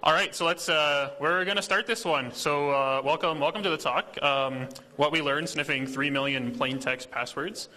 All right, so we're going to start this one. So welcome to the talk. What we learned sniffing 3 million plain text passwords.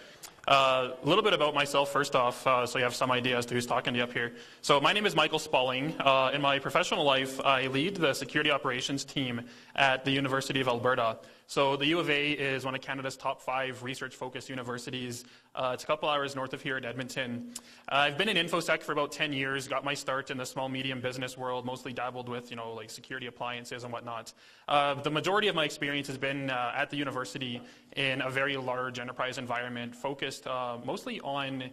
A little bit about myself first off, so you have some idea as to who's talking to you up here. So my name is Michael Spaling. In my professional life, I lead the security operations team at the University of Alberta. So the U of A is one of Canada's top 5 research-focused universities. It's a couple hours north of here in Edmonton. I've been in InfoSec for about 10 years, got my start in the small, medium business world, mostly dabbled with, like security appliances and whatnot. The majority of my experience has been at the university in a very large enterprise environment, focused mostly on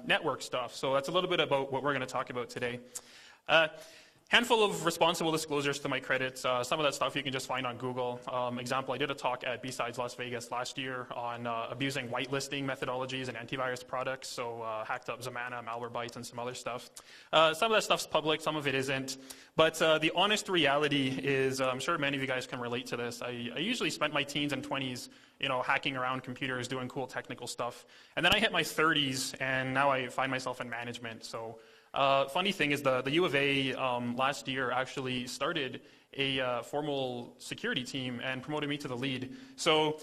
network stuff. So that's a little bit about what we're going to talk about today. Handful of responsible disclosures to my credit. Some of that stuff you can just find on Google. Example, I did a talk at BSides Las Vegas last year on abusing whitelisting methodologies and antivirus products. So hacked up Zamana, Malwarebytes, and some other stuff. Some of that stuff's public, some of it isn't. But the honest reality is, I'm sure many of you guys can relate to this. I usually spent my teens and 20s hacking around computers, doing cool technical stuff. And then I hit my 30s, and now I find myself in management. So funny thing is the U of A last year actually started a formal security team and promoted me to the lead. So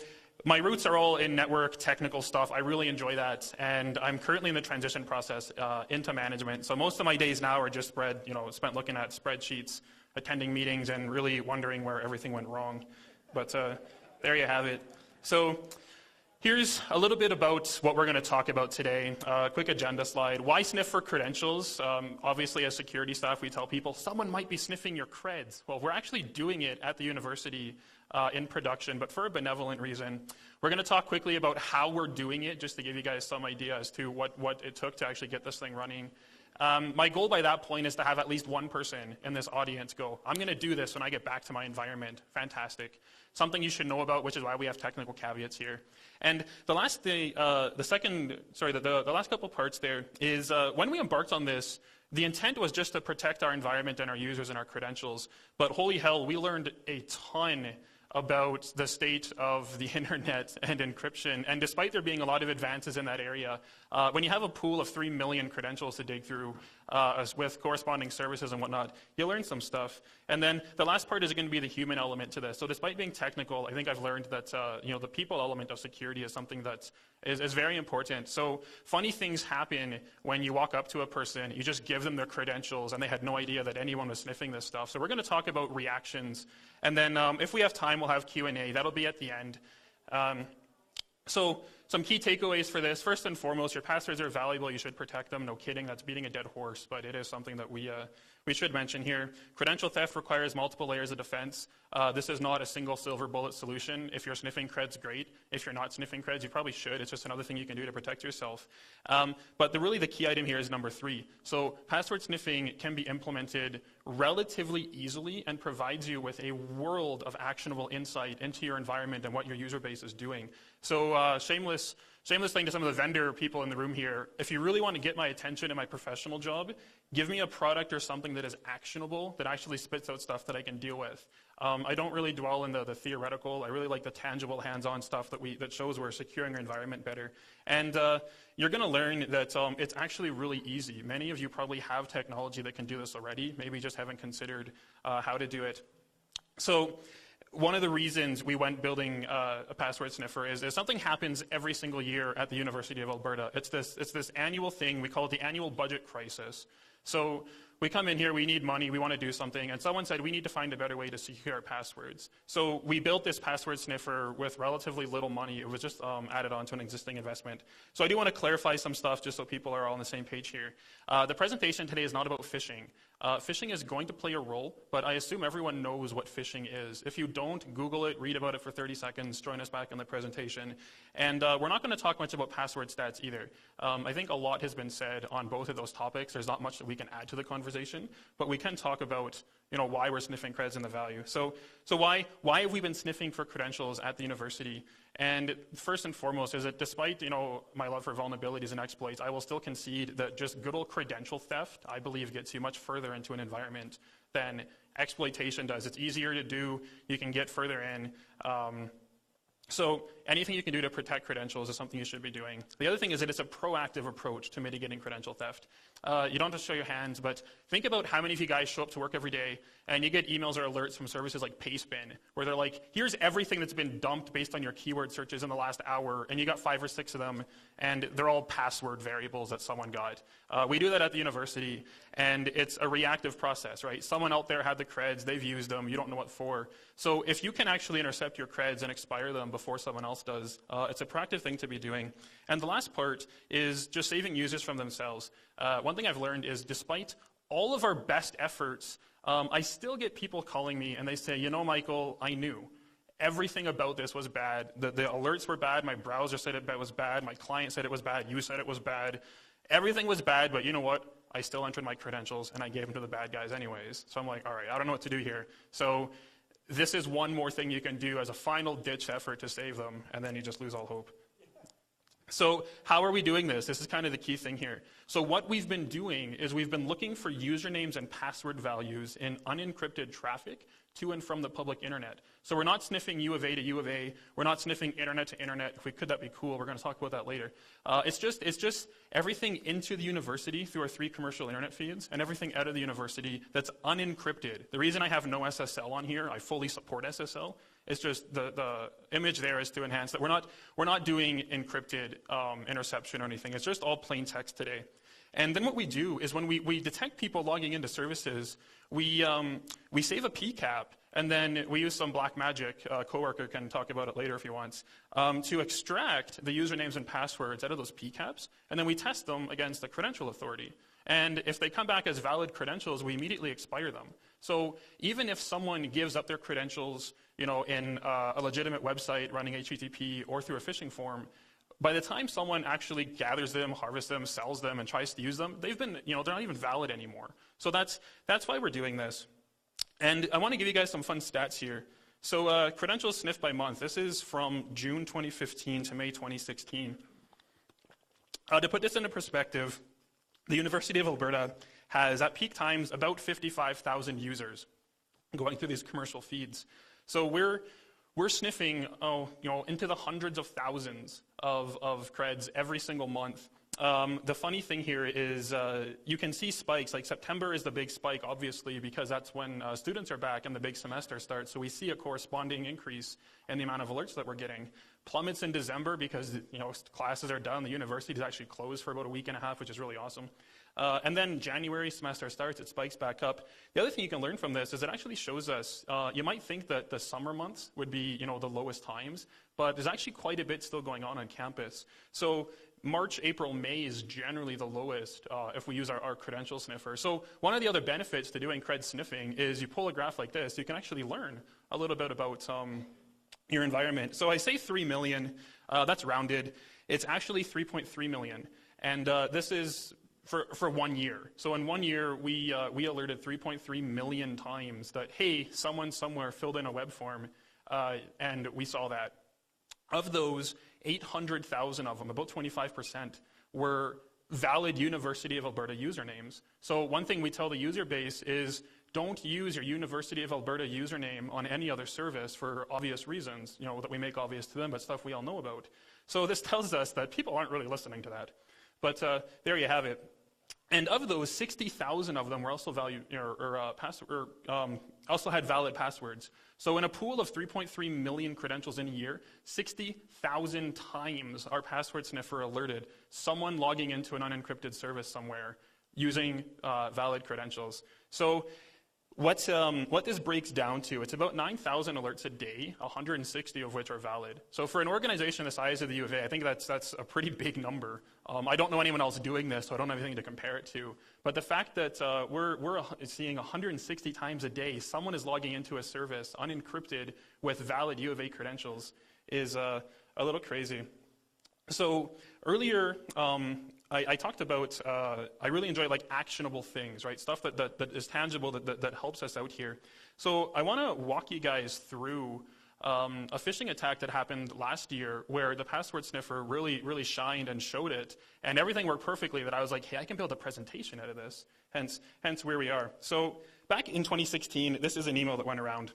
my roots are all in network technical stuff. I really enjoy that, and I'm currently in the transition process into management. So most of my days now are just spent looking at spreadsheets, attending meetings, and really wondering where everything went wrong. But there you have it. So here's a little bit about what we're going to talk about today. Quick agenda slide. Why sniff for credentials? Obviously, as security staff, we tell people someone might be sniffing your creds. Well, we're actually doing it at the university in production, but for a benevolent reason. We're going to talk quickly about how we're doing it, just to give you guys some idea as to what it took to actually get this thing running. My goal by that point is to have at least one person in this audience go, I'm going to do this when I get back to my environment. Fantastic. Something you should know about, which is why we have technical caveats here. And the last couple parts there is when we embarked on this, the intent was just to protect our environment and our users and our credentials. But holy hell, we learned a ton about the state of the internet and encryption. And despite there being a lot of advances in that area, when you have a pool of 3 million credentials to dig through with corresponding services and whatnot, you learn some stuff. And then the last part is going to be the human element to this. So despite being technical, I think I've learned that the people element of security is something that is very important. So funny things happen when you walk up to a person, you just give them their credentials, and they had no idea that anyone was sniffing this stuff. So we're going to talk about reactions. And then if we have time, we'll have Q&A. That'll be at the end. So some key takeaways for this. First and foremost, your passwords are valuable. You should protect them. No kidding. That's beating a dead horse, but it is something that we should mention here. Credential theft requires multiple layers of defense. This is not a single silver bullet solution. If you're sniffing creds, great. If you're not sniffing creds, you probably should. It's just another thing you can do to protect yourself. But really the key item here is number 3. So password sniffing can be implemented relatively easily and provides you with a world of actionable insight into your environment and what your user base is doing. So shameless thing to some of the vendor people in the room here. If you really want to get my attention in my professional job, give me a product or something that is actionable, that actually spits out stuff that I can deal with. I don't really dwell in the theoretical. I really like the tangible, hands-on stuff that shows we're securing our environment better. And you're going to learn that it's actually really easy. Many of you probably have technology that can do this already. Maybe just haven't considered how to do it. So one of the reasons we went building a password sniffer is something happens every single year at the University of Alberta. It's this annual thing. We call it the annual budget crisis. So we come in here, we need money, we want to do something, and someone said we need to find a better way to secure our passwords. So we built this password sniffer with relatively little money. It was just added on to an existing investment. So I do want to clarify some stuff just so people are all on the same page here. The presentation today is not about phishing. Phishing is going to play a role, but I assume everyone knows what phishing is. If you don't, Google it, read about it for 30 seconds, join us back in the presentation. And we're not going to talk much about password stats either. I think a lot has been said on both of those topics. There's not much that we can add to the conversation, but we can talk about why we're sniffing creds and the value. So why have we been sniffing for credentials at the university? And first and foremost is that despite my love for vulnerabilities and exploits, I will still concede that just good old credential theft, I believe, gets you much further into an environment than exploitation does. It's easier to do. You can get further in. So anything you can do to protect credentials is something you should be doing. The other thing is that it's a proactive approach to mitigating credential theft. You don't have to show your hands, but think about how many of you guys show up to work every day and you get emails or alerts from services like Pastebin, where they're like, here's everything that's been dumped based on your keyword searches in the last hour, and you got 5 or 6 of them, and they're all password variables that someone got. We do that at the university, and it's a reactive process, right? Someone out there had the creds, they've used them, you don't know what for. So if you can actually intercept your creds and expire them before someone else does, it's a proactive thing to be doing. And the last part is just saving users from themselves. One thing I've learned is despite all of our best efforts, I still get people calling me and they say, you know, Michael, I knew. Everything about this was bad. The alerts were bad. My browser said it was bad. My client said it was bad. You said it was bad. Everything was bad, but you know what? I still entered my credentials and I gave them to the bad guys anyways. So I'm like, all right, I don't know what to do here. So this is one more thing you can do as a final ditch effort to save them, and then you just lose all hope. So how are we doing this? This is kind of the key thing here. So what we've been doing is we've been looking for usernames and password values in unencrypted traffic to and from the public internet. So we're not sniffing U of A to U of A. We're not sniffing internet to internet. If we could, that'd be cool. We're going to talk about that later. It's just everything into the university through our 3 commercial internet feeds, and everything out of the university that's unencrypted. The reason I have no SSL on here, I fully support SSL. It's just the image there is to enhance that. We're not doing encrypted interception or anything. It's just all plain text today. And then what we do is when we detect people logging into services, we save a PCAP, and then we use some black magic. A coworker can talk about it later if he wants, to extract the usernames and passwords out of those PCAPs, and then we test them against the credential authority. And if they come back as valid credentials, we immediately expire them. So even if someone gives up their credentials, you know, in a legitimate website running HTTP or through a phishing form, by the time someone actually gathers them, harvests them, sells them, and tries to use them, they've been, you know, they're not even valid anymore. So that's why we're doing this. And I want to give you guys some fun stats here. So credentials sniffed by month. This is from June 2015 to May 2016. To put this into perspective, the University of Alberta has, at peak times, about 55,000 users going through these commercial feeds. So we're sniffing, into the hundreds of thousands of creds every single month. The funny thing here is you can see spikes. Like September is the big spike, obviously, because that's when students are back and the big semester starts. So we see a corresponding increase in the amount of alerts that we're getting. Plummets in December because, you know, classes are done. The university is actually closed for about a week and a half, which is really awesome. And then January semester starts, it spikes back up. The other thing you can learn from this is it actually shows us, you might think that the summer months would be, you know, the lowest times, but there's actually quite a bit still going on campus. So March, April, May is generally the lowest if we use our credential sniffer. So one of the other benefits to doing cred sniffing is you pull a graph like this, you can actually learn a little bit about your environment. So I say 3 million, that's rounded. It's actually 3.3 million. And this is for 1 year. So in 1 year, we alerted 3.3 million times that, hey, someone somewhere filled in a web form, and we saw that. Of those, 800,000 of them, about 25%, were valid University of Alberta usernames. So one thing we tell the user base is don't use your University of Alberta username on any other service for obvious reasons, you know, that we make obvious to them, but stuff we all know about. So this tells us that people aren't really listening to that. But there you have it. And of those, 60,000 of them were also also had valid passwords. So in a pool of 3.3 million credentials in a year, 60,000 times our password sniffer alerted someone logging into an unencrypted service somewhere using valid credentials. So what this breaks down to, it's about 9,000 alerts a day, 160 of which are valid. So for an organization the size of the U of A, I think that's a pretty big number. I don't know anyone else doing this, so I don't have anything to compare it to. But the fact that we're seeing 160 times a day someone is logging into a service unencrypted with valid U of A credentials is a little crazy. So earlier, I talked about, I really enjoy like actionable things, right? Stuff that is tangible, that helps us out here. So I want to walk you guys through a phishing attack that happened last year where the password sniffer really shined and showed it, and everything worked perfectly that I was like, hey, I can build a presentation out of this, hence where we are. So back in 2016, this is an email that went around.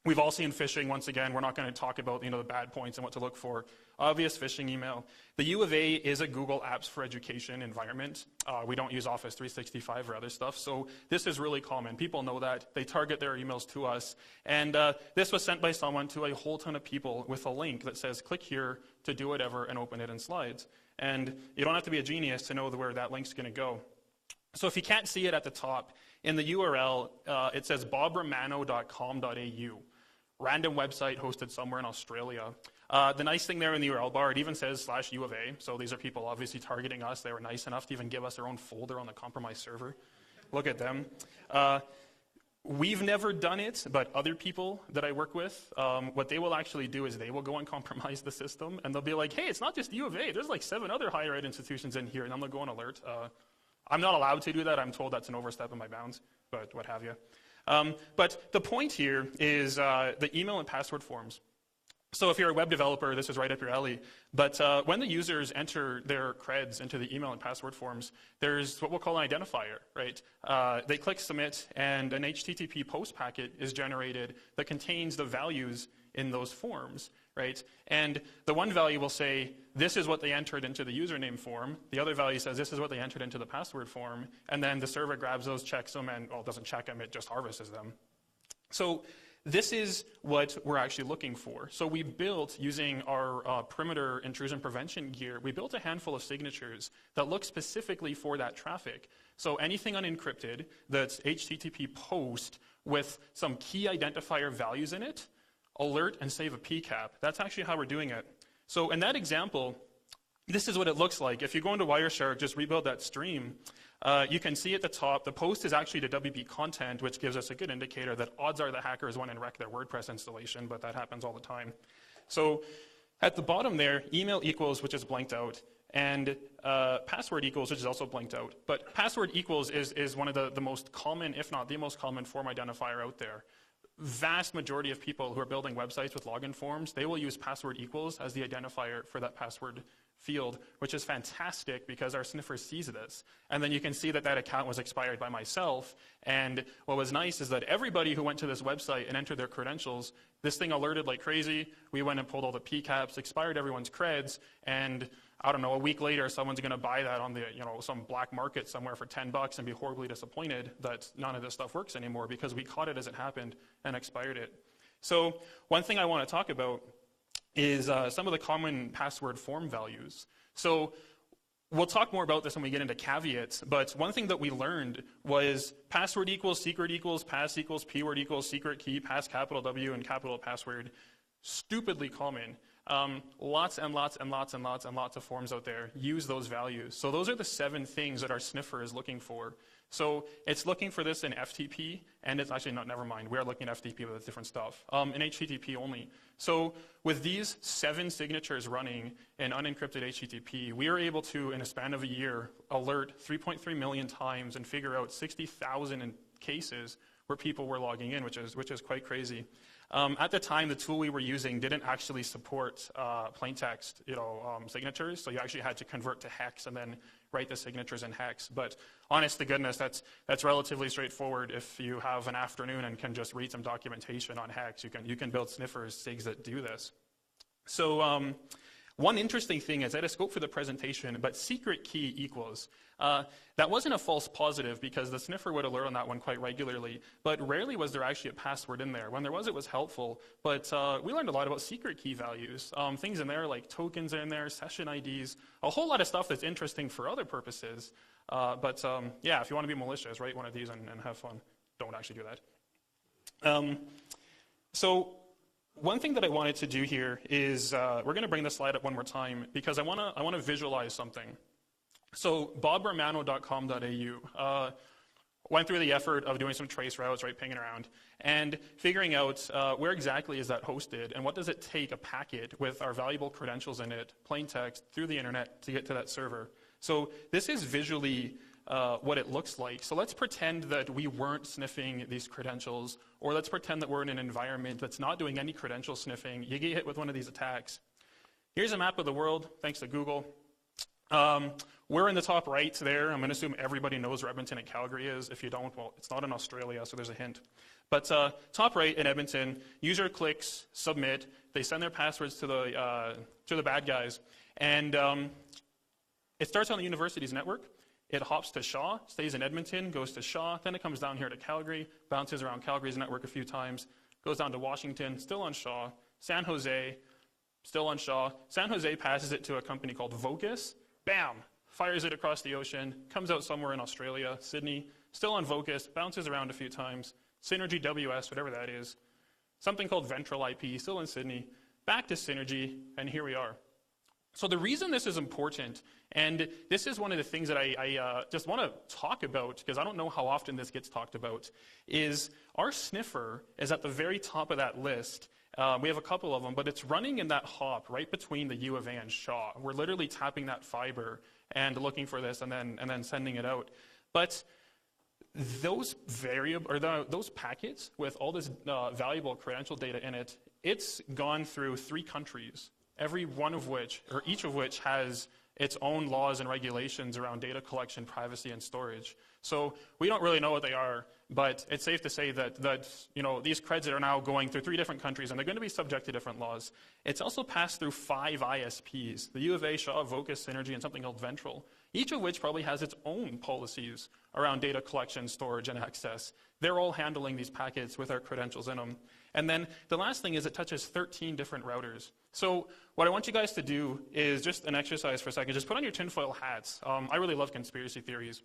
We've all seen phishing. Once again, we're not going to talk about the bad points and what to look for. Obvious phishing email. The U of A is a Google Apps for Education environment. We don't use Office 365 or other stuff, so this is really common. People know that. They target their emails to us. And this was sent by someone to a whole ton of people with a link that says, click here to do whatever and open it in slides. And you don't have to be a genius to know where that link's going to go. So if you can't see it at the top, in the URL, it says bobromano.com.au. Random website hosted somewhere in Australia. The nice thing there in the URL bar, it even says /U of A. So these are people obviously targeting us. They were nice enough to even give us their own folder on the compromised server. Look at them. We've never done it, but other people that I work with, what they will actually do is they will go and compromise the system, and they'll be like, hey, it's not just U of A. There's like 7 other higher ed institutions in here, and then they'll go on alert. I'm not allowed to do that. I'm told that's an overstep in my bounds, but what have you. But the point here is the email and password forms. So if you're a web developer, this is right up your alley. But when the users enter their creds into the email and password forms, there's what we'll call an identifier, right? They click submit, and an HTTP post packet is generated that contains the values in those forms, right? And the one value will say, this is what they entered into the username form. The other value says, this is what they entered into the password form. And then the server grabs those, checks them, and, well, it doesn't check them, it just harvests them. So this is what we're actually looking for. So we built, using our perimeter intrusion prevention gear, we built a handful of signatures that look specifically for that traffic. So anything unencrypted that's HTTP post with some key identifier values in it, alert and save a PCAP. That's actually how we're doing it. So in that example, this is what it looks like. If you go into Wireshark, just rebuild that stream, you can see at the top, the post is actually to WP content, which gives us a good indicator that odds are the hackers went and wrecked their WordPress installation, but that happens all the time. So at the bottom there, email equals, which is blanked out, and password equals, which is also blanked out. But password equals is one of the most common, if not the most common form identifier out there. Vast majority of people who are building websites with login forms, they will use password equals as the identifier for that password field, which is fantastic because our sniffer sees this. And then you can see that that account was expired by myself. And what was nice is that everybody who went to this website and entered their credentials, this thing alerted like crazy. We went and pulled all the PCAPs, expired everyone's creds, and I don't know, a week later, someone's going to buy that on the, some black market somewhere for $10 and be horribly disappointed that none of this stuff works anymore because we caught it as it happened and expired it. So one thing I want to talk about is some of the common password form values. So we'll talk more about this when we get into caveats, but one thing that we learned was password equals, secret equals, pass equals, p-word equals, secret key, pass capital W and capital password. Stupidly common. Lots and lots and lots and lots and lots of forms out there use those values. So those are the 7 things that our sniffer is looking for. So it's looking for this in FTP, and it's actually not, never mind, we are looking at FTP, but it's different stuff, in HTTP only. So with these 7 signatures running in unencrypted HTTP, we are able to, in a span of a year, alert 3.3 million times and figure out 60,000 cases where people were logging in, which is quite crazy. At the time, the tool we were using didn't actually support plain text, signatures. So you actually had to convert to hex and then write the signatures in hex. But honest to goodness, that's relatively straightforward. If you have an afternoon and can just read some documentation on hex, you can build sniffers, SIGs that do this. So one interesting thing is I had a scope for the presentation, but secret key equals. That wasn't a false positive because the sniffer would alert on that one quite regularly, but rarely was there actually a password in there. When there was, it was helpful, but we learned a lot about secret key values. Things in there like tokens in there, session IDs, a whole lot of stuff that's interesting for other purposes. Yeah, if you want to be malicious, write one of these and have fun. Don't actually do that. So one thing that I wanted to do here is we're going to bring the slide up one more time because I want to visualize something. So bobromano.com.au went through the effort of doing some trace routes, right, pinging around, and figuring out where exactly is that hosted and what does it take a packet with our valuable credentials in it, plain text, through the internet to get to that server. So this is visually what it looks like. So let's pretend that we weren't sniffing these credentials, or let's pretend that we're in an environment that's not doing any credential sniffing. You get hit with one of these attacks. Here's a map of the world, thanks to Google. we're in the top right there. I'm going to assume everybody knows where Edmonton and Calgary is. If you don't, well, it's not in Australia, so there's a hint. But top right in Edmonton, user clicks submit. They send their passwords to the bad guys, and it starts on the university's network. It hops to Shaw, stays in Edmonton, goes to Shaw, then it comes down here to Calgary, bounces around Calgary's network a few times, goes down to Washington, still on Shaw, San Jose, still on Shaw. San Jose passes it to a company called Vocus, bam, fires it across the ocean, comes out somewhere in Australia, Sydney, still on Vocus, bounces around a few times, Synergy WS, whatever that is, something called Ventral IP, still in Sydney, back to Synergy, and here we are. So the reason this is important, and this is one of the things that I just want to talk about, because I don't know how often this gets talked about, is our sniffer is at the very top of that list. We have a couple of them, but it's running in that hop right between the U of A and Shaw. We're literally tapping that fiber and looking for this and then sending it out. But those those packets with all this valuable credential data in it, it's gone through 3 countries. Every one of which, or each of which, has its own laws and regulations around data collection, privacy, and storage. So we don't really know what they are, but it's safe to say that these creds are now going through 3 different countries, and they're going to be subject to different laws. It's also passed through 5 ISPs, the U of A, Shaw, Vocus, Synergy, and something called Ventral, each of which probably has its own policies around data collection, storage, and access. They're all handling these packets with our credentials in them. And then the last thing is it touches 13 different routers. So what I want you guys to do is just an exercise for a second. Just put on your tinfoil hats. I really love conspiracy theories.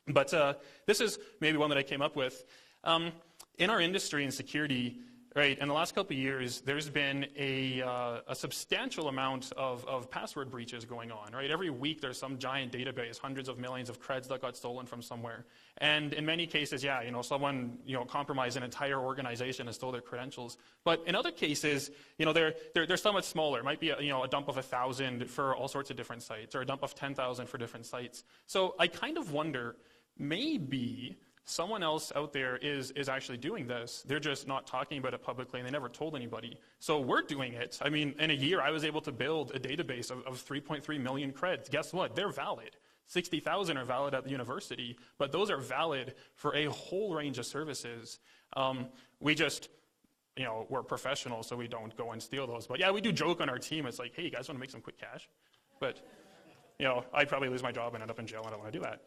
But this is maybe one that I came up with. In our industry and security, right, in the last couple of years, there's been a substantial amount of password breaches going on, right? Every week there's some giant database, hundreds of millions of creds that got stolen from somewhere. And in many cases, yeah, someone, compromised an entire organization and stole their credentials. But in other cases, they're somewhat smaller. It might be a dump of 1,000 for all sorts of different sites, or a dump of 10,000 for different sites. So I kind of wonder, maybe someone else out there is actually doing this. They're just not talking about it publicly, and they never told anybody. So we're doing it. I mean, in a year, I was able to build a database of 3.3 million creds. Guess what? They're valid. 60,000 are valid at the university, but those are valid for a whole range of services. We just, we're professional, so we don't go and steal those. But yeah, we do joke on our team. It's like, hey, you guys want to make some quick cash? But, I'd probably lose my job and end up in jail, and I don't want to do that.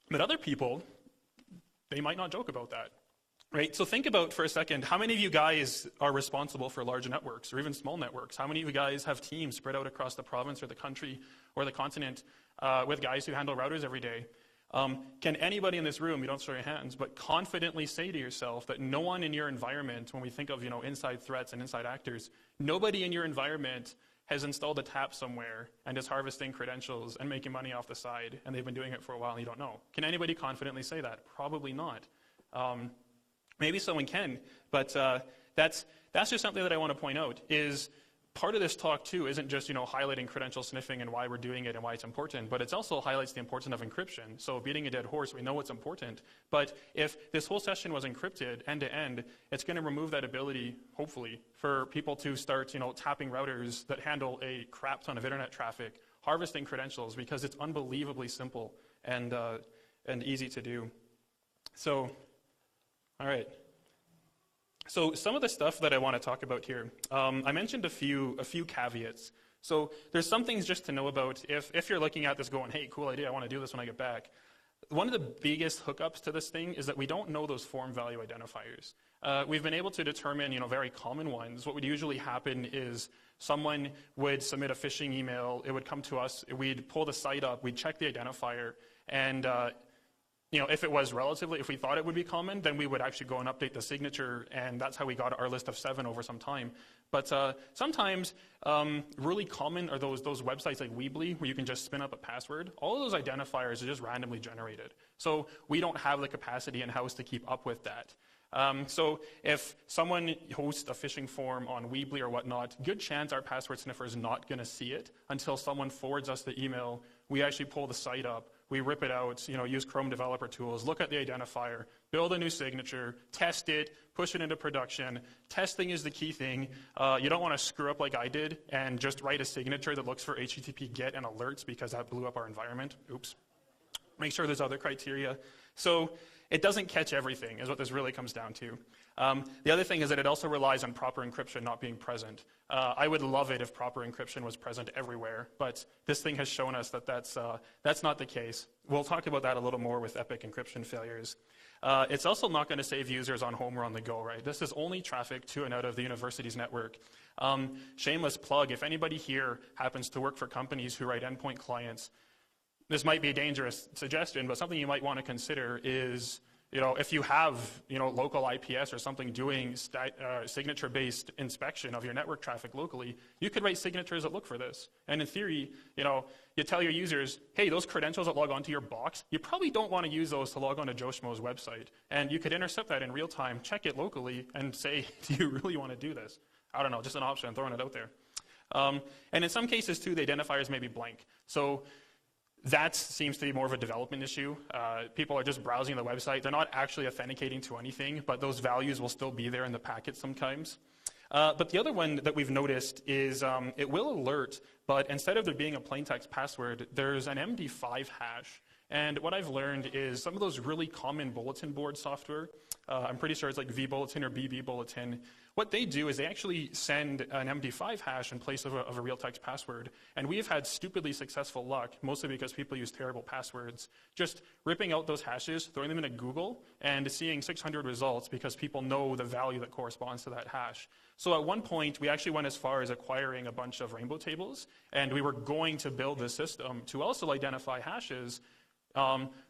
But other people, they might not joke about that, right? So think about for a second, how many of you guys are responsible for large networks or even small networks? How many of you guys have teams spread out across the province or the country or the continent with guys who handle routers every day? Can anybody in this room, you don't show your hands, but confidently say to yourself that no one in your environment, when we think of inside threats and inside actors, nobody in your environment has installed a tap somewhere and is harvesting credentials and making money off the side, and they've been doing it for a while and you don't know? Can anybody confidently say that? Probably not. Maybe someone can, but that's just something that I want to point out, is part of this talk, too, isn't just, highlighting credential sniffing and why we're doing it and why it's important, but it also highlights the importance of encryption. So beating a dead horse, we know it's important. But if this whole session was encrypted end-to-end, it's going to remove that ability, hopefully, for people to start, tapping routers that handle a crap ton of internet traffic, harvesting credentials, because it's unbelievably simple and easy to do. So, all right. So some of the stuff that I want to talk about here, I mentioned a few caveats. So there's some things just to know about if you're looking at this going, hey, cool idea, I want to do this when I get back. One of the biggest hookups to this thing is that we don't know those form value identifiers. We've been able to determine, very common ones. What would usually happen is someone would submit a phishing email, it would come to us, we'd pull the site up, we'd check the identifier, and if it was relatively, if we thought it would be common, then we would actually go and update the signature, and that's how we got our list of 7 over some time. But sometimes really common are those websites like Weebly, where you can just spin up a password. All of those identifiers are just randomly generated. So we don't have the capacity in-house to keep up with that. So if someone hosts a phishing form on Weebly or whatnot, good chance our password sniffer is not going to see it until someone forwards us the email. We actually pull the site up, we rip it out, use Chrome developer tools, look at the identifier, build a new signature, test it, push it into production. Testing is the key thing. You don't want to screw up like I did and just write a signature that looks for HTTP GET and alerts because that blew up our environment. Oops. Make sure there's other criteria. So it doesn't catch everything is what this really comes down to. The other thing is that it also relies on proper encryption not being present. I would love it if proper encryption was present everywhere, but this thing has shown us that that's not the case. We'll talk about that a little more with epic encryption failures. It's also not going to save users on home or on the go, right? This is only traffic to and out of the university's network. Shameless plug, if anybody here happens to work for companies who write endpoint clients, this might be a dangerous suggestion, but something you might want to consider is, if you have, local IPS or something doing signature-based inspection of your network traffic locally, you could write signatures that look for this. And in theory, you tell your users, hey, those credentials that log onto your box, you probably don't want to use those to log on to Joe Schmo's website. And you could intercept that in real time, check it locally, and say, do you really want to do this? I don't know, just an option, I'm throwing it out there. And in some cases, too, the identifiers may be blank. So that seems to be more of a development issue. People are just browsing the website. They're not actually authenticating to anything, but those values will still be there in the packet sometimes. But the other one that we've noticed is it will alert, but instead of there being a plain text password, there's an MD5 hash. And what I've learned is some of those really common bulletin board software, I'm pretty sure it's like vBulletin or BB Bulletin, what they do is they actually send an MD5 hash in place of a real text password. And we've had stupidly successful luck, mostly because people use terrible passwords, just ripping out those hashes, throwing them into Google, and seeing 600 results because people know the value that corresponds to that hash. So at one point, we actually went as far as acquiring a bunch of rainbow tables, and we were going to build this system to also identify hashes,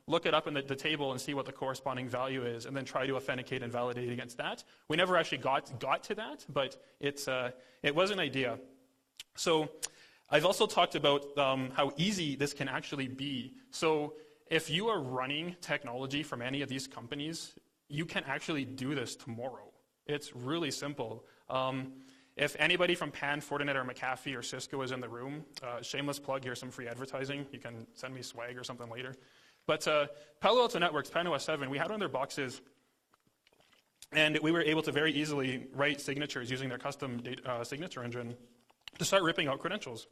look it up in the table and see what the corresponding value is, and then try to authenticate and validate against that. We never actually got to that, but it was an idea. So I've also talked about how easy this can actually be. So if you are running technology from any of these companies, you can actually do this tomorrow. It's really simple. If anybody from Pan, Fortinet, or McAfee, or Cisco is in the room, shameless plug, here's some free advertising. You can send me swag or something later. But Palo Alto Networks, PAN-OS 7, we had on their boxes, and we were able to very easily write signatures using their custom signature engine to start ripping out credentials.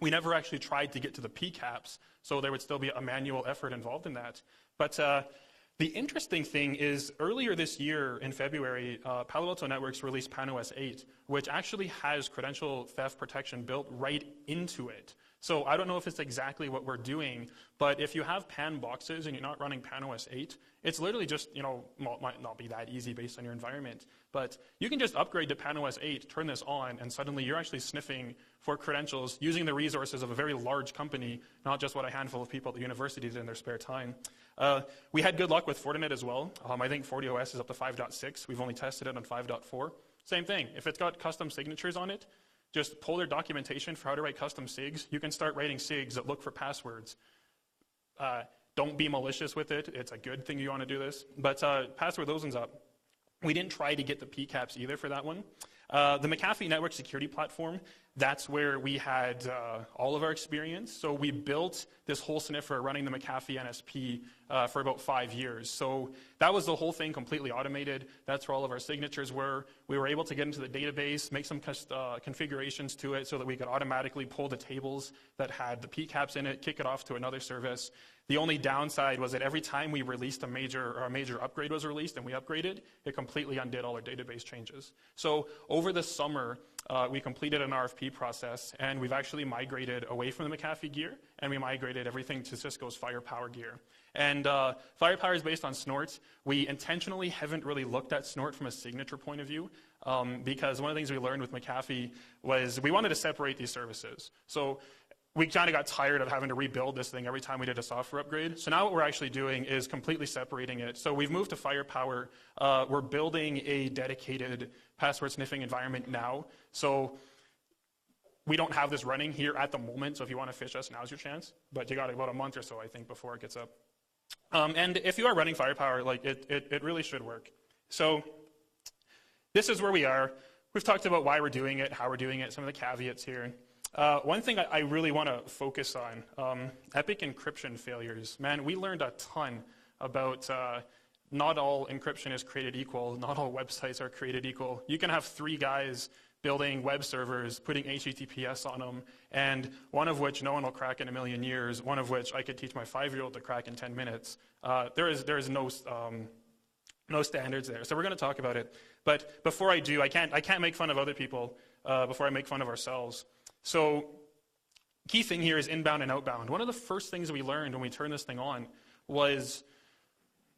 We never actually tried to get to the PCAPs, so there would still be a manual effort involved in that. But the interesting thing is, earlier this year in February, Palo Alto Networks released PAN-OS 8, which actually has credential theft protection built right into it. So I don't know if it's exactly what we're doing, but if you have PAN boxes and you're not running PAN-OS 8, it's literally just, might not be that easy based on your environment, but you can just upgrade to PAN-OS 8, turn this on, and suddenly you're actually sniffing for credentials using the resources of a very large company, not just what a handful of people at the university did in their spare time. We had good luck with Fortinet as well. I think FortiOS is up to 5.6. We've only tested it on 5.4. Same thing. If it's got custom signatures on it, just pull their documentation for how to write custom SIGs. You can start writing SIGs that look for passwords. Don't be malicious with it. It's a good thing you want to do this. But password those ones up. We didn't try to get the PCAPs either for that one. The McAfee Network Security Platform, that's where we had all of our experience. So we built this whole sniffer running the McAfee NSP for about 5 years. So that was the whole thing completely automated. That's where all of our signatures were. We were able to get into the database, make some configurations to it so that we could automatically pull the tables that had the PCAPs in it, kick it off to another service. The only downside was that every time we released a major upgrade was released and we upgraded, it completely undid all our database changes. So over the summer, we completed an RFP process, and we've actually migrated away from the McAfee gear, and we migrated everything to Cisco's Firepower gear. And Firepower is based on Snort. We intentionally haven't really looked at Snort from a signature point of view, because one of the things we learned with McAfee was we wanted to separate these services. So we kind of got tired of having to rebuild this thing every time we did a software upgrade. So now what we're actually doing is completely separating it. So we've moved to Firepower. We're building a dedicated password sniffing environment now. So we don't have this running here at the moment. So if you want to fish us, now's your chance. But you got about a month or so, I think, before it gets up. And if you are running Firepower, it really should work. So this is where we are. We've talked about why we're doing it, how we're doing it, some of the caveats here. One thing I really want to focus on, epic encryption failures. Man, we learned a ton about not all encryption is created equal. Not all websites are created equal. You can have 3 guys building web servers, putting HTTPS on them, and one of which no one will crack in a million years, one of which I could teach my 5-year-old to crack in 10 minutes. There is no standards there. So we're going to talk about it. But before I do, I can't make fun of other people before I make fun of ourselves. So key thing here is inbound and outbound. One of the first things we learned when we turned this thing on was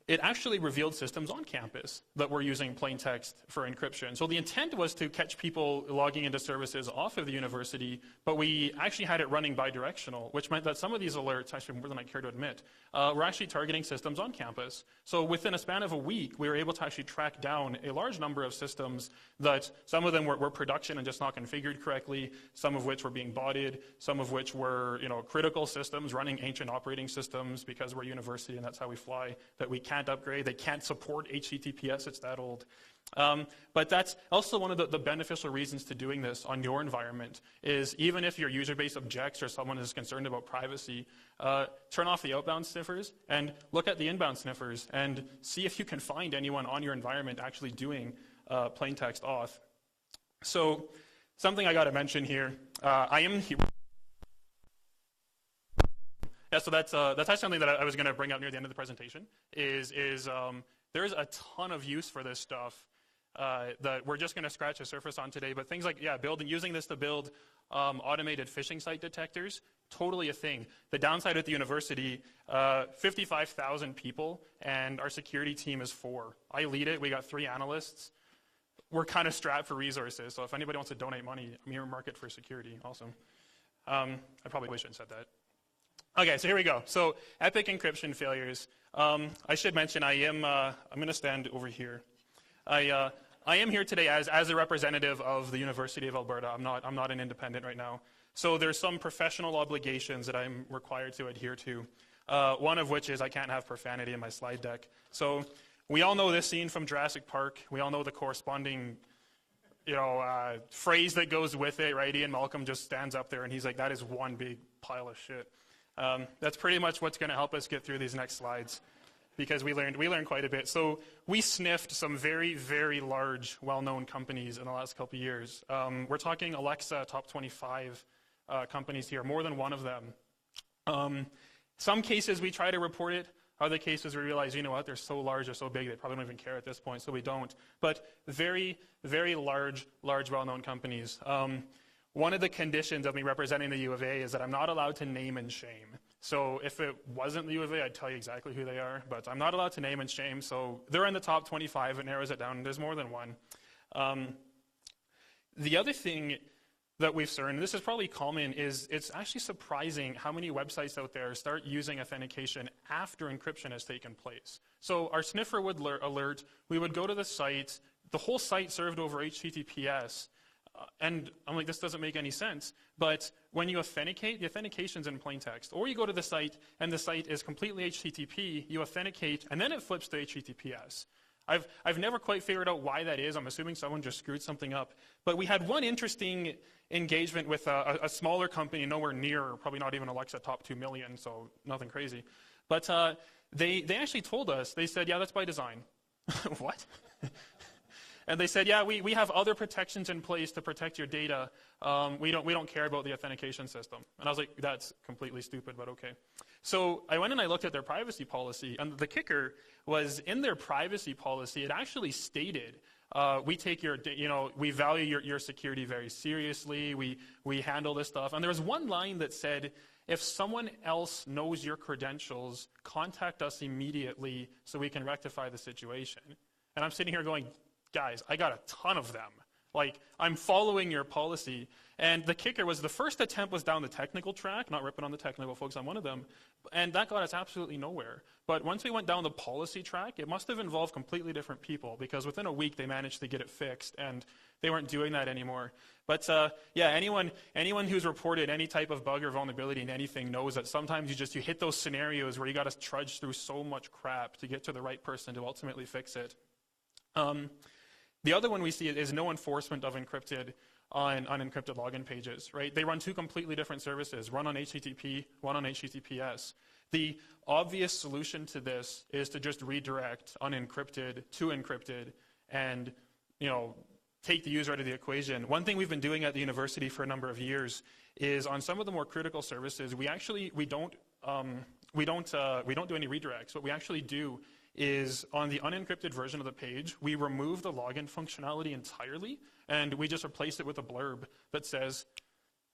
it actually revealed systems on campus that were using plain text for encryption. So the intent was to catch people logging into services off of the university, but we actually had it running bidirectional, which meant that some of these alerts, actually more than I care to admit, were actually targeting systems on campus. So within a span of a week, we were able to actually track down a large number of systems that some of them were production and just not configured correctly, some of which were being botted, some of which were critical systems running ancient operating systems because we're a university and that's how we fly, that we can't upgrade. They can't support HTTPS. It's that old. But that's also one of the beneficial reasons to doing this on your environment is even if your user base objects or someone is concerned about privacy, turn off the outbound sniffers and look at the inbound sniffers and see if you can find anyone on your environment actually doing plain text auth. So something I got to mention here, I am here. Yeah, so that's actually something that I was going to bring up near the end of the presentation. There's a ton of use for this stuff that we're just going to scratch the surface on today. But things like using this to build automated phishing site detectors, totally a thing. The downside at the university, 55,000 people, and our security team is 4. I lead it. We got 3 analysts. We're kind of strapped for resources. So if anybody wants to donate money, I'm here market for security. Awesome. I probably shouldn't have said that. Okay, so here we go. So epic encryption failures. I should mention I'm going to stand over here. I am here today as a representative of the University of Alberta. I'm not an independent right now. So there's some professional obligations that I'm required to adhere to. One of which is I can't have profanity in my slide deck. So we all know this scene from Jurassic Park. We all know the corresponding phrase that goes with it, right? Ian Malcolm just stands up there and he's like, that is one big pile of shit. That's pretty much what's going to help us get through these next slides because we learned quite a bit. So we sniffed some very, very large, well-known companies in the last couple of years. We're talking Alexa top 25 companies here, more than one of them. Some cases we try to report it. Other cases we realize, you know what, they're so large, they're so big, they probably don't even care at this point, so we don't. But very, very large, well-known companies. One of the conditions of me representing the U of A is that I'm not allowed to name and shame. So if it wasn't the U of A, I'd tell you exactly who they are, but I'm not allowed to name and shame, so they're in the top 25. It narrows it down. There's more than one. The other thing that we've learned, and this is probably common, is it's actually surprising how many websites out there start using authentication after encryption has taken place. So our sniffer would alert, we would go to the site, the whole site served over HTTPS, and I'm like, this doesn't make any sense. But when you authenticate, the authentication's in plain text. Or you go to the site, and the site is completely HTTP, you authenticate, and then it flips to HTTPS. I've never quite figured out why that is. I'm assuming someone just screwed something up. But we had one interesting engagement with a smaller company, nowhere near, probably not even Alexa top 2 million, so nothing crazy. But they actually told us, they said, yeah, that's by design. What? And they said, yeah, we have other protections in place to protect your data. We don't care about the authentication system. And I was like, that's completely stupid, but okay. So I went and I looked at their privacy policy, and the kicker was in their privacy policy, it actually stated, we take we value your security very seriously. We handle this stuff. And there was one line that said, if someone else knows your credentials, contact us immediately so we can rectify the situation. And I'm sitting here going, guys, I got a ton of them. Like, I'm following your policy. And the kicker was the first attempt was down the technical track, not ripping on the technical folks on one of them, and that got us absolutely nowhere. But once we went down the policy track, it must have involved completely different people because within a week they managed to get it fixed, and they weren't doing that anymore. But yeah, anyone who's reported any type of bug or vulnerability in anything knows that sometimes you hit those scenarios where you got to trudge through so much crap to get to the right person to ultimately fix it. The other one we see is no enforcement of encrypted on unencrypted login pages, right? They run two completely different services, one on HTTP, one on HTTPS. The obvious solution to this is to just redirect unencrypted to encrypted and, take the user out of the equation. One thing we've been doing at the university for a number of years is on some of the more critical services, we don't do any redirects. What we actually do is on the unencrypted version of the page, we remove the login functionality entirely, and we just replace it with a blurb that says,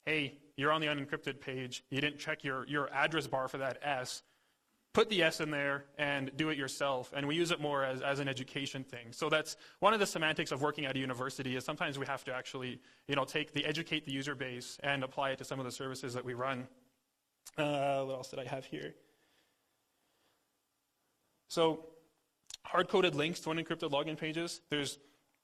hey, you're on the unencrypted page, you didn't check your address bar for that S, put the S in there and do it yourself. And we use it more as an education thing. So that's one of the semantics of working at a university is sometimes we have to actually, educate the user base and apply it to some of the services that we run. What else did I have here? So hard-coded links to unencrypted login pages, there's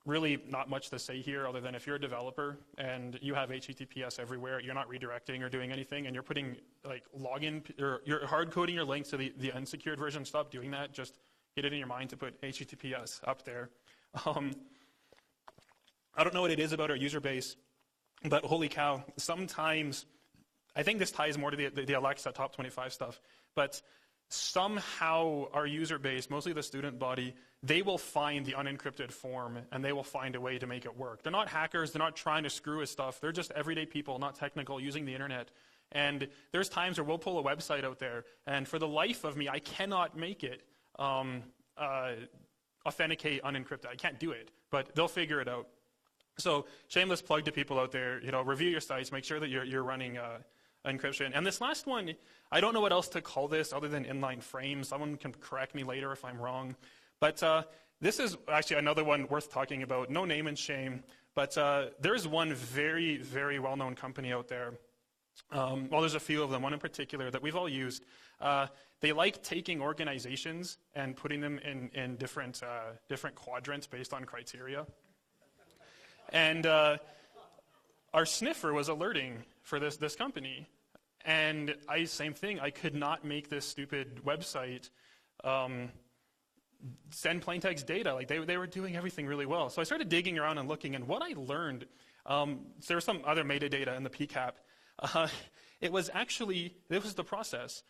really not much to say here other than if you're a developer and you have HTTPS everywhere, you're not redirecting or doing anything, and you're putting login, or you're hard-coding your links to the unsecured version, stop doing that. Just get it in your mind to put HTTPS up there. I don't know what it is about our user base, but holy cow, sometimes, I think this ties more to the Alexa top 25 stuff, but somehow our user base, mostly the student body, they will find the unencrypted form and they will find a way to make it work. They're not hackers, they're not trying to screw with stuff, they're just everyday people, not technical, using the internet. And there's times where we'll pull a website out there, and for the life of me, I cannot make it authenticate unencrypted. I can't do it, but they'll figure it out. So shameless plug to people out there, review your sites, make sure that you're running encryption. And this last one, I don't know what else to call this other than inline frames. Someone can correct me later if I'm wrong. But this is actually another one worth talking about. No name and shame. But there's one very, very well-known company out there. There's a few of them, one in particular that we've all used. They like taking organizations and putting them in different quadrants based on criteria. And our sniffer was alerting for this company. And same thing, I could not make this stupid website send plaintext data. They were doing everything really well. So I started digging around and looking, and what I learned, there was some other metadata in the PCAP. It was the process.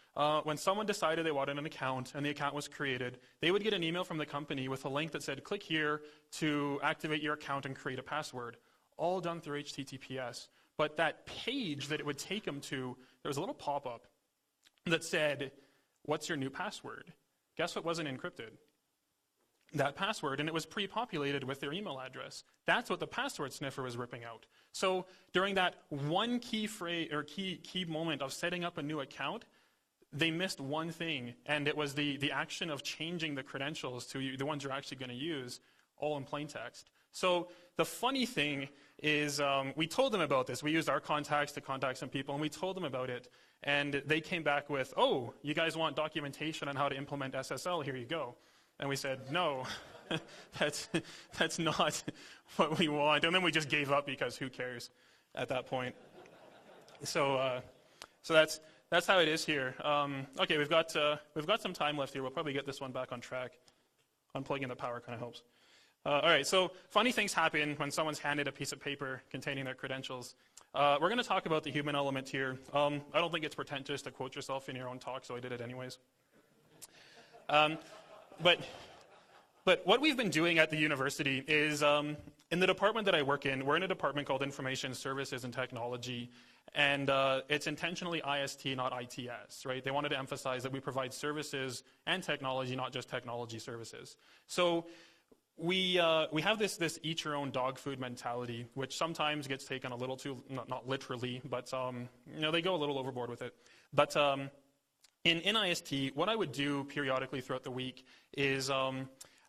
When someone decided they wanted an account and the account was created, they would get an email from the company with a link that said, click here to activate your account and create a password. All done through HTTPS. But that page that it would take them to, there was a little pop-up that said, what's your new password? Guess what wasn't encrypted? That password, and it was pre-populated with their email address. That's what the password sniffer was ripping out. So during that one key phrase or key moment of setting up a new account, they missed one thing, and it was the action of changing the credentials to the ones you're actually going to use, all in plain text. So the funny thing is we told them about this. We used our contacts to contact some people, and we told them about it. And they came back with, oh, you guys want documentation on how to implement SSL? Here you go. And we said, no, that's not what we want. And then we just gave up because who cares at that point. So that's how it is here. Okay, we've got some time left here. We'll probably get this one back on track. Unplugging the power kind of helps. All right, so funny things happen when someone's handed a piece of paper containing their credentials. We're going to talk about the human element here. I don't think it's pretentious to quote yourself in your own talk, so I did it anyways. But what we've been doing at the university is, in the department that I work in, we're in a department called Information Services and Technology, and it's intentionally IST, not ITS, right? They wanted to emphasize that we provide services and technology, not just technology services. So we have this eat your own dog food mentality, which sometimes gets taken a little too, not literally, but they go a little overboard with it. But in IST, what I would do periodically throughout the week is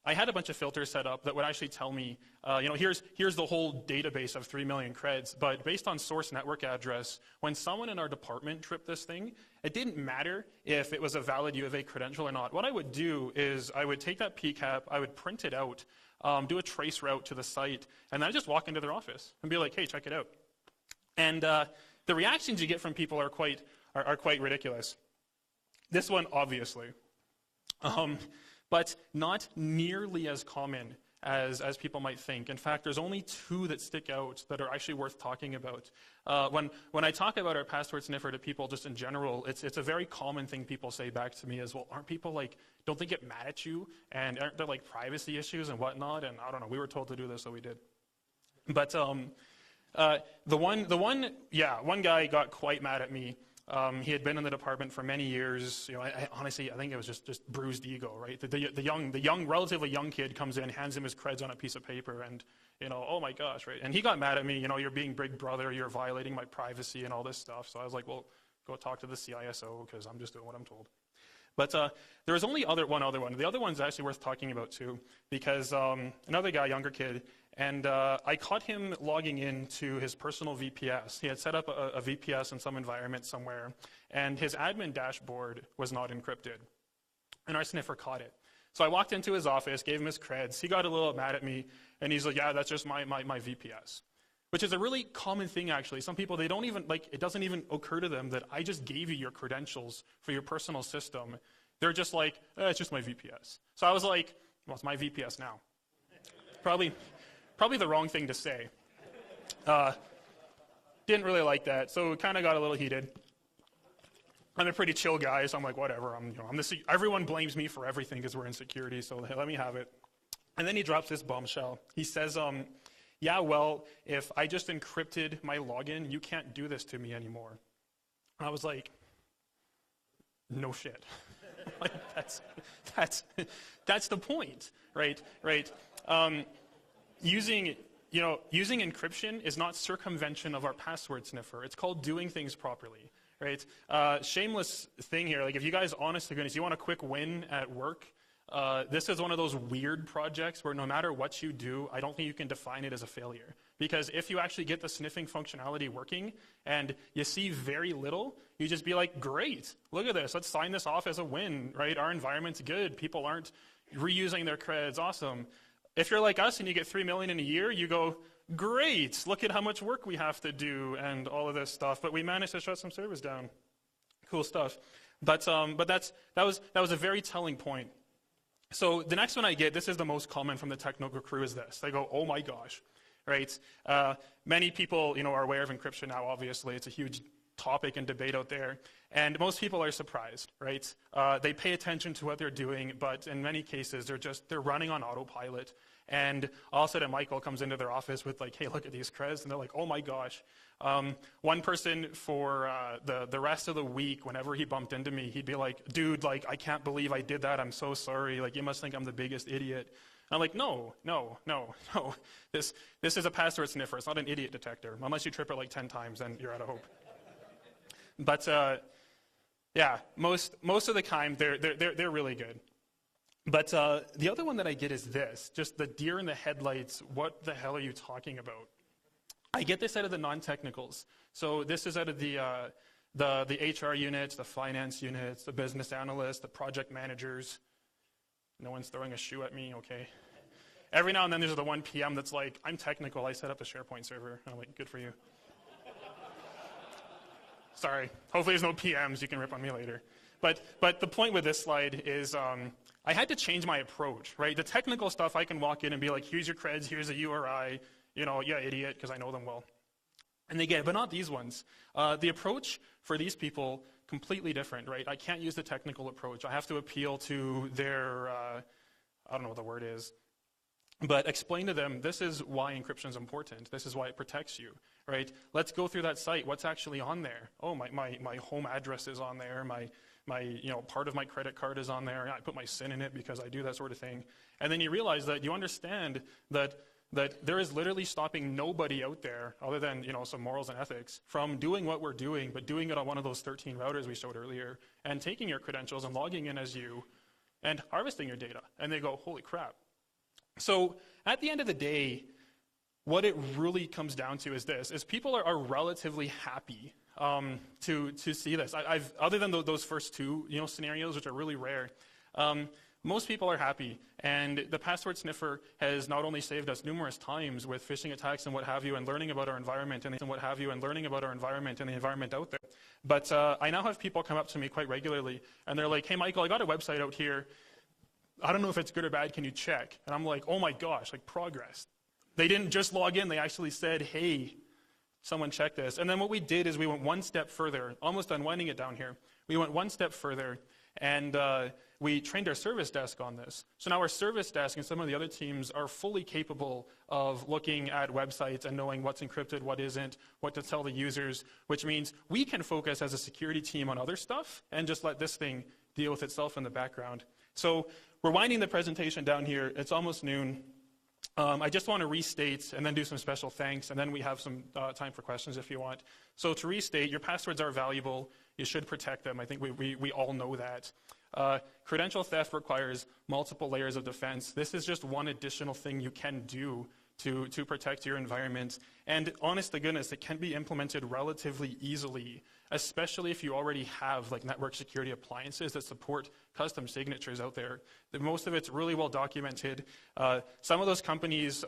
I had a bunch of filters set up that would actually tell me, here's the whole database of 3 million creds, but based on source network address, when someone in our department tripped this thing, it didn't matter if it was a valid U of A credential or not. What I would do is I would take that PCAP, I would print it out, do a trace route to the site, and then I'd just walk into their office and be like, hey, check it out. And the reactions you get from people are quite ridiculous. This one, obviously. But not nearly as common as people might think. In fact, there's only two that stick out that are actually worth talking about. When I talk about our password sniffer to people just in general, it's a very common thing people say back to me is, well, aren't people like, don't they get mad at you? And aren't there like privacy issues and whatnot? And I don't know, we were told to do this, so we did. But one guy got quite mad at me. He had been in the department for many years. You know, honestly, I think it was just bruised ego, right? The relatively young kid comes in, hands him his creds on a piece of paper, and you know, oh my gosh, right? And he got mad at me. You know, you're being big brother, you're violating my privacy and all this stuff. So I was like, well, go talk to the CISO because I'm just doing what I'm told. But there was only one other one. The other one's actually worth talking about too, because another guy, younger kid, and I caught him logging into his personal VPS. He had set up a VPS in some environment somewhere, and his admin dashboard was not encrypted. And our sniffer caught it. So I walked into his office, gave him his creds. He got a little mad at me, and he's like, yeah, that's just my VPS. Which is a really common thing, actually. Some people, they don't even, like, it doesn't even occur to them that I just gave you your credentials for your personal system. They're just like, it's just my VPS. So I was like, well, it's my VPS now. Probably the wrong thing to say. Didn't really like that, so it kind of got a little heated. I'm a pretty chill guy, so I'm like, whatever. Everyone blames me for everything because we're in security, so hey, let me have it. And then he drops this bombshell. He says, yeah, well, if I just encrypted my login, you can't do this to me anymore. I was like, no shit. Like, that's the point, right? Using encryption is not circumvention of our password sniffer. It's called doing things properly, right? Shameless thing here. Like, if you guys, honest to goodness, you want a quick win at work, this is one of those weird projects where no matter what you do, I don't think you can define it as a failure. Because if you actually get the sniffing functionality working and you see very little, you just be like, great, look at this. Let's sign this off as a win, right? Our environment's good. People aren't reusing their creds. Awesome. If you're like us and you get $3 million in a year, you go, great, look at how much work we have to do and all of this stuff. But we managed to shut some servers down. Cool stuff. But that was a very telling point. So the next one I get, this is the most common from the technical crew, is this. They go, oh my gosh, right? Many people, are aware of encryption now, obviously. It's a huge topic and debate out there. And most people are surprised, right? They pay attention to what they're doing, but in many cases, they're running on autopilot. And all of a sudden, Michael comes into their office with like, hey, look at these creds. And they're like, oh my gosh. One person for the rest of the week, whenever he bumped into me, he'd be like, dude, like, I can't believe I did that. I'm so sorry. Like, you must think I'm the biggest idiot. I'm like, no. This is a password sniffer. It's not an idiot detector. Unless you trip it like 10 times, then you're out of hope. But yeah, most of the time they're really good. But the other one that I get is this, just the deer in the headlights. What the hell are you talking about? I get this out of the non-technicals. So this is out of the HR units, the finance units, the business analysts, the project managers. No one's throwing a shoe at me, okay. Every now and then there's the one PM that's like, I'm technical, I set up the SharePoint server. I'm like, good for you. Sorry, hopefully there's no PMs, you can rip on me later. But the point with this slide is I had to change my approach, right? The technical stuff, I can walk in and be like, here's your creds, here's a URI, yeah, idiot, because I know them well. And they get it, but not these ones. The approach for these people, completely different, right? I can't use the technical approach. I have to appeal to their, I don't know what the word is, but explain to them, this is why encryption is important. This is why it protects you, right? Let's go through that site. What's actually on there? Oh, my home address is on there. My part of my credit card is on there. I put my SIN in it because I do that sort of thing. And then you realize that you understand that there is literally stopping nobody out there other than, some morals and ethics from doing what we're doing, but doing it on one of those 13 routers we showed earlier and taking your credentials and logging in as you and harvesting your data. And they go, holy crap. So at the end of the day, what it really comes down to is this, is people are relatively happy to see this. I've other than those first two scenarios, which are really rare, most people are happy. And the password sniffer has not only saved us numerous times with phishing attacks and what have you, and learning about our environment and what have you, and learning about our environment and the environment out there. But I now have people come up to me quite regularly, and they're like, hey, Michael, I got a website out here. I don't know if it's good or bad, can you check? And I'm like, oh my gosh, like progress. They didn't just log in, they actually said, hey, someone check this. And then what we did is we went one step further, almost unwinding it down here. We went one step further, and we trained our service desk on this. So now our service desk and some of the other teams are fully capable of looking at websites and knowing what's encrypted, what isn't, what to tell the users, which means we can focus as a security team on other stuff and just let this thing deal with itself in the background. So we're winding the presentation down here. It's almost noon. I just want to restate and then do some special thanks, and then we have some time for questions if you want. So to restate, your passwords are valuable. You should protect them. I think we all know that. Credential theft requires multiple layers of defense. This is just one additional thing you can do to protect your environment. And honest to goodness, it can be implemented relatively easily, especially if you already have like network security appliances that support custom signatures out there. Most of it's really well documented. Some of those companies,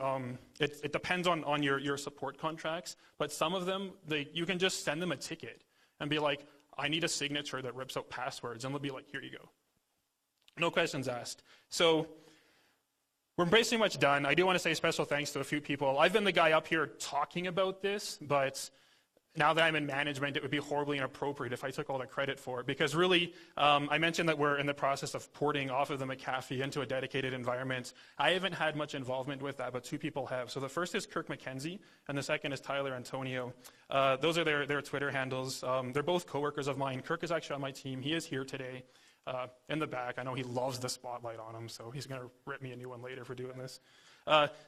it depends on your support contracts, but some of them, you can just send them a ticket and be like, I need a signature that rips out passwords, and they'll be like, here you go. No questions asked. So we're pretty much done. I do want to say special thanks to a few people. I've been the guy up here talking about this, but now that I'm in management, it would be horribly inappropriate if I took all the credit for it. Because really, I mentioned that we're in the process of porting off of the McAfee into a dedicated environment. I haven't had much involvement with that, but two people have. So the first is Kirk McKenzie, and the second is Tyler Antonio. Those are their Twitter handles. They're both coworkers of mine. Kirk is actually on my team. He is here today in the back. I know he loves the spotlight on him, so he's going to rip me a new one later for doing this.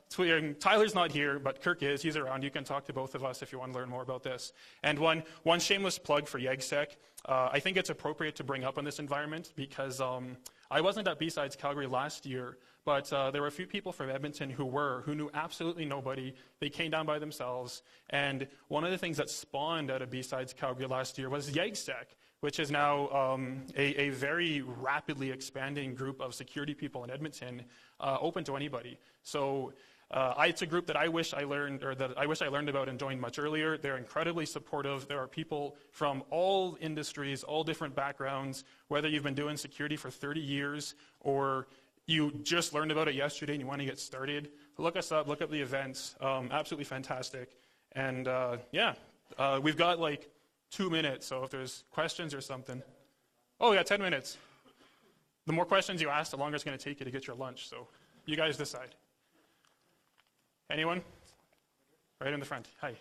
Tyler's not here, but Kirk is. He's around. You can talk to both of us if you want to learn more about this. And one shameless plug for YegSec. I think it's appropriate to bring up in this environment because I wasn't at BSides Calgary last year, but there were a few people from Edmonton who knew absolutely nobody. They came down by themselves. And one of the things that spawned out of BSides Calgary last year was YegSec, which is now a very rapidly expanding group of security people in Edmonton, open to anybody. So it's a group that I wish I learned about and joined much earlier. They're incredibly supportive. There are people from all industries, all different backgrounds, whether you've been doing security for 30 years or you just learned about it yesterday and you want to get started. Look us up, look up the events. Absolutely fantastic. And we've got like 2 minutes, so if there's questions or something. Oh yeah, 10 minutes. The more questions you ask, the longer it's going to take you to get your lunch, so you guys decide. Anyone? Right in the front. Hi.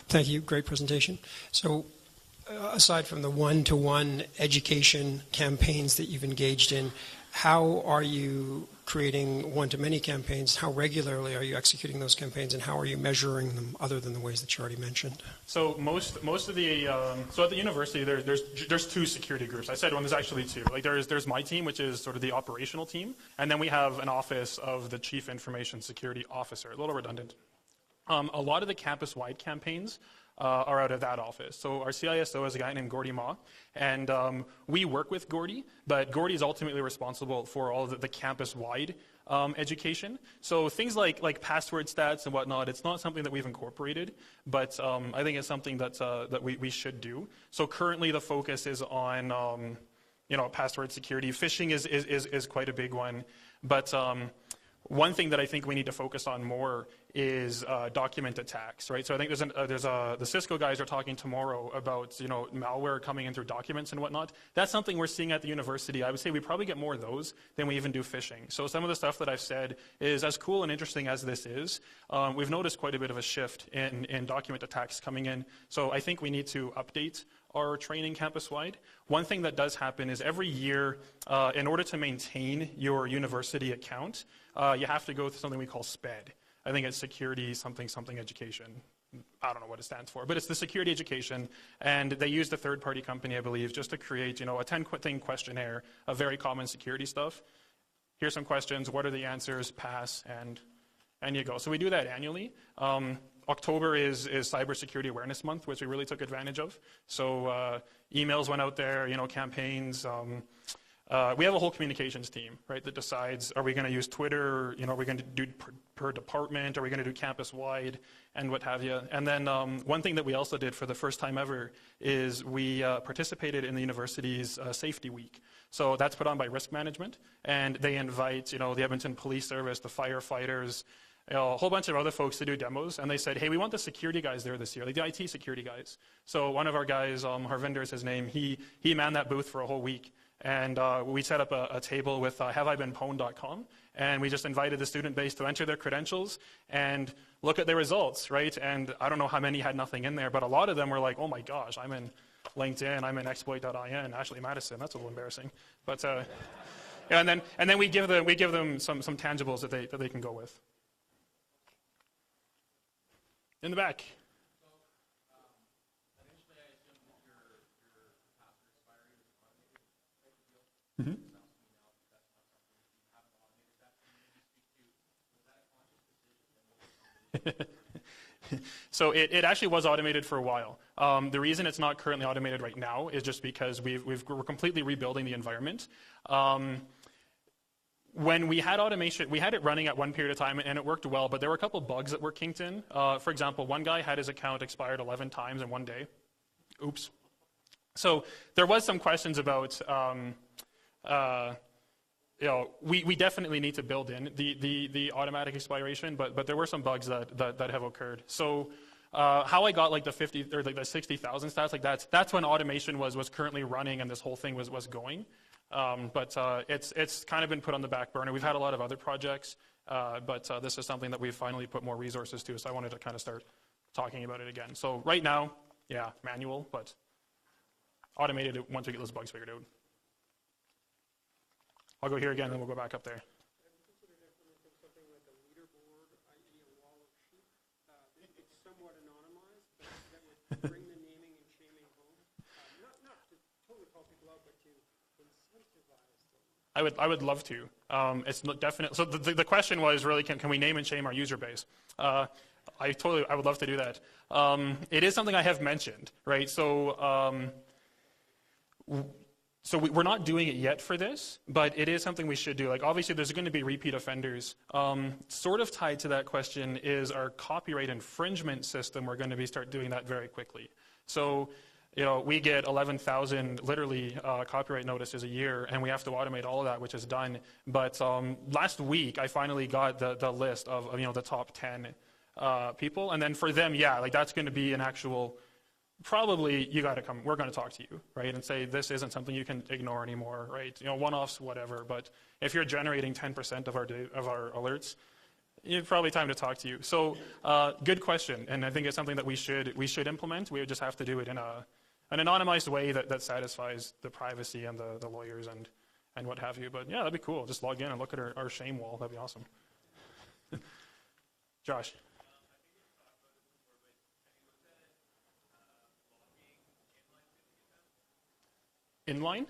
Thank you. Great presentation. So aside from the one-to-one education campaigns that you've engaged in, how are you creating one-to-many campaigns? How regularly are you executing those campaigns, and how are you measuring them other than the ways that you already mentioned? So most of the so at the university there's two security groups. I said one, there's actually two. Like there's my team, which is sort of the operational team, and then we have an office of the Chief Information Security Officer. A little redundant. A lot of the campus-wide campaigns are out of that office. So our CISO is a guy named Gordy Ma, and we work with Gordy, but Gordy is ultimately responsible for all of the campus-wide education. So things like password stats and whatnot, it's not something that we've incorporated, but I think it's something that we should do. So currently the focus is on password security. Phishing is quite a big one, but one thing that I think we need to focus on more is document attacks, right? So I think the Cisco guys are talking tomorrow about malware coming in through documents and whatnot. That's something we're seeing at the university. I would say we probably get more of those than we even do phishing. So some of the stuff that I've said is as cool and interesting as this is. We've noticed quite a bit of a shift in document attacks coming in. So I think we need to update our training campus-wide. One thing that does happen is every year, in order to maintain your university account, you have to go through something we call SPED. I think it's Security Something Education. I don't know what it stands for, but it's the security education, and they used a third-party company, I believe, just to create a 10-thing questionnaire of very common security stuff. Here's some questions. What are the answers? Pass, and you go. So we do that annually. October is Cybersecurity Awareness Month, which we really took advantage of. So emails went out there, campaigns. we have a whole communications team, right, that decides, are we going to use Twitter, are we going to do per department, are we going to do campus-wide, and what have you. And then one thing that we also did for the first time ever is we participated in the university's Safety Week. So that's put on by Risk Management, and they invite, the Edmonton Police Service, the firefighters, a whole bunch of other folks to do demos, and they said, hey, we want the security guys there this year, like the IT security guys. So one of our guys, Harvinder is his name, he manned that booth for a whole week. And we set up a table with haveibeenpwned.com, and we just invited the student base to enter their credentials and look at their results, right? And I don't know how many had nothing in there, but a lot of them were like, oh my gosh, I'm in LinkedIn, I'm in exploit.in, Ashley Madison, that's a little embarrassing. But yeah, and then we give them some tangibles that they can go with. In the back. Mm-hmm. So it actually was automated for a while. The reason it's not currently automated right now is just because we're completely rebuilding the environment. When we had automation, we had it running at one period of time, and it worked well, but there were a couple bugs that were kinked in. For example, one guy had his account expired 11 times in one day. Oops. So there was some questions about... we definitely need to build in the automatic expiration, but there were some bugs that have occurred. So how I got like the 50 or like the 60,000 stats, like that's when automation was currently running and this whole thing was going. But it's kind of been put on the back burner. We've had a lot of other projects, but this is something that we've finally put more resources to. So I wanted to kind of start talking about it again. So right now, yeah, manual, but automated once we get those bugs figured out. I'll go here again, and then we'll go back up there. Have you considered implementing something like a leaderboard, i.e. a wall of sheep? It's somewhat anonymized, but that would bring the naming and shaming home. Not to totally call people out, but to incentivize them. I would love to. It's definitely. So the question was really, can we name and shame our user base? I would love to do that. It is something I have mentioned, right? So we're not doing it yet for this, but it is something we should do. Like obviously there's going to be repeat offenders. Sort of tied to that question is our copyright infringement system. We're going to start doing that very quickly. So we get 11,000 literally copyright notices a year, and we have to automate all of that, which is done. But last week I finally got the list of the top 10 people, and then for them, yeah, like that's going to be an actual. Probably you got to come. We're going to talk to you, right, and say this isn't something you can ignore anymore, right? One-offs, whatever. But if you're generating 10% of our alerts, it's probably time to talk to you. So, good question, and I think it's something that we should implement. We would just have to do it in an anonymized way that satisfies the privacy and the lawyers and what have you. But yeah, that'd be cool. Just log in and look at our shame wall. That'd be awesome. Josh. Inline?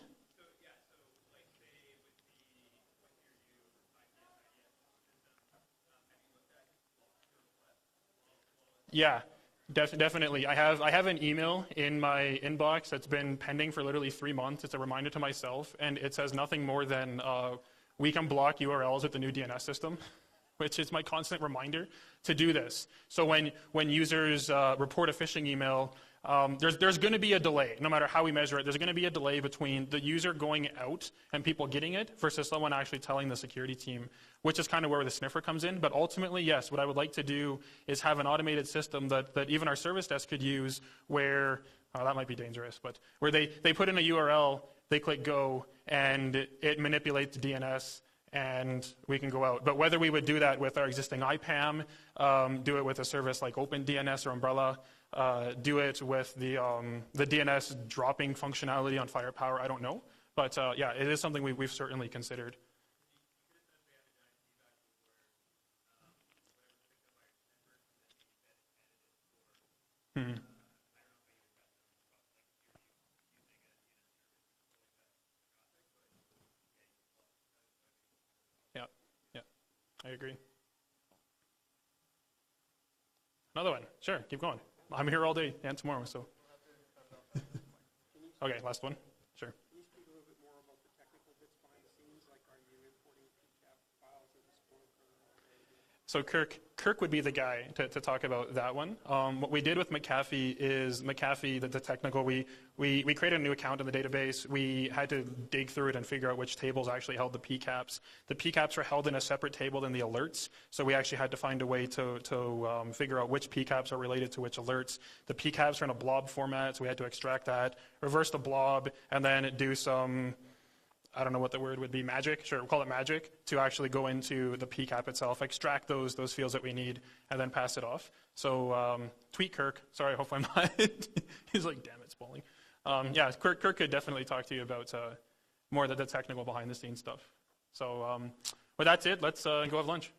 Yeah, definitely. I have an email in my inbox that's been pending for literally 3 months. It's a reminder to myself, and it says nothing more than we can block URLs with the new DNS system, which is my constant reminder to do this. So when users report a phishing email, there's going to be a delay. No matter how we measure it, there's going to be a delay between the user going out and people getting it versus someone actually telling the security team, which is kind of where the sniffer comes in. But ultimately, yes, what I would like to do is have an automated system that even our service desk could use where, that might be dangerous, but where they put in a URL, they click go, and it manipulates DNS, and we can go out. But whether we would do that with our existing IPAM, do it with a service like OpenDNS or Umbrella, do it with the DNS dropping functionality on Firepower, I don't know. But yeah, it is something we've certainly considered. Hmm. Yeah, I agree. Another one, sure, keep going. I'm here all day and tomorrow, so. Okay, last one, sure. Can you speak a little bit more about the technical bits So Kirk would be the guy to talk about that one. What we did with McAfee is the technical, we created a new account in the database. We had to dig through it and figure out which tables actually held the PCAPs. The PCAPs are held in a separate table than the alerts, so we actually had to find a way to figure out which PCAPs are related to which alerts. The PCAPs are in a blob format, so we had to extract that, reverse the blob, and then do some, I don't know what the word would be, magic, sure, we'll call it magic, to actually go into the PCAP itself, extract those fields that we need, and then pass it off. So tweet Kirk. Sorry, hopefully I'm not. He's like, damn it, Spaling. Yeah, Kirk could definitely talk to you about more of the technical behind-the-scenes stuff. So, well, that's it. Let's go have lunch.